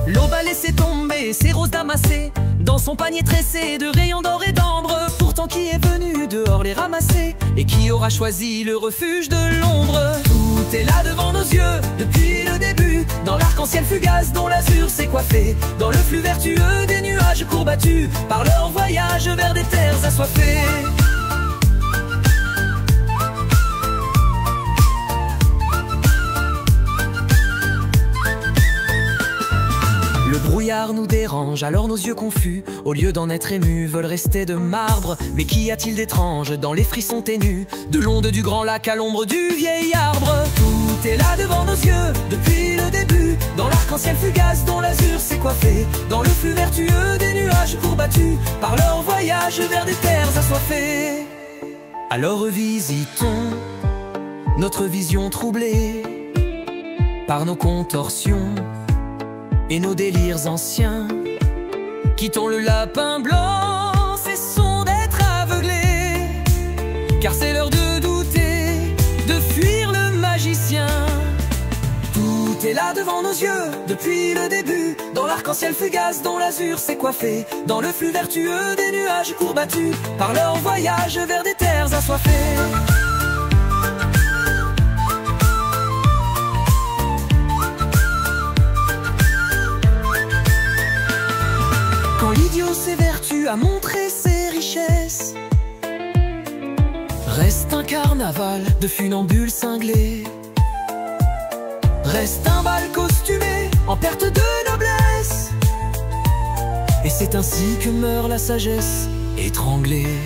L'aube a laissé tomber ses roses damassées dans son panier tressé de rayons d'or et d'ambre. Pourtant qui est venu dehors les ramasser? Et qui aura choisi le refuge de l'ombre? Tout est là devant nos yeux depuis le début, dans l'arc-en-ciel fugace dont l'azur s'est coiffé, dans le flux vertueux des nuages courbattus par leur voyage vers des terres assoiffées. Le brouillard nous dérange, alors nos yeux confus, au lieu d'en être émus, veulent rester de marbre. Mais qu'y a-t-il d'étrange dans les frissons ténus de l'onde du grand lac à l'ombre du vieil arbre? Tout est là devant nos yeux depuis le début, dans l'arc-en-ciel fugace dont l'azur s'est coiffé, dans le flux vertueux des nuages courbattus par leur voyage vers des terres assoiffées. Alors revisitons notre vision troublée par nos contorsions et nos délires anciens. Quittons le lapin blanc, cessons d'être aveuglés, car c'est l'heure de douter, de fuir le magicien. Tout est là devant nos yeux depuis le début, dans l'arc-en-ciel fugace dont l'azur s'est coiffé, dans le flux vertueux des nuages courbattus par leur voyage vers des terres assoiffées. Quand l'idiot s'évertue à montrer ses richesses, reste un carnaval de funambules cinglés, reste un bal costumé en perte de noblesse. Et c'est ainsi que meurt la sagesse étranglée.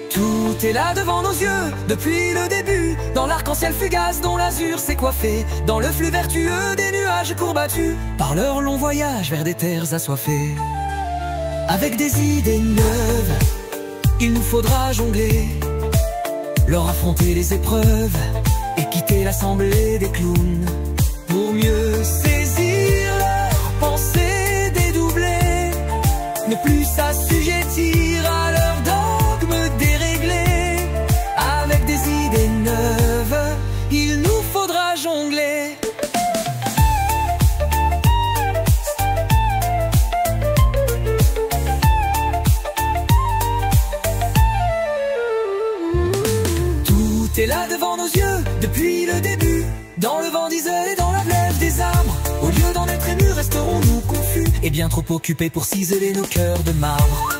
Tout est là devant nos yeux depuis le début, dans l'arc-en-ciel fugace dont l'azur s'est coiffé, dans le flux vertueux des nuages courbattus par leur long voyage vers des terres assoiffées. Avec des idées neuves, il nous faudra jongler, leur affronter les épreuves et quitter l'assemblée des clowns pour mieux saisir leurs pensées dédoublées, ne plus s'assujettir à leurs dogmes déréglés. Avec des idées neuves, il nous faudra jongler. Tout est là devant nos yeux depuis le début, dans le vent diesel et dans la blève des arbres. Au lieu d'en être émus, resterons-nous confus et bien trop occupés pour ciseler nos cœurs de marbre.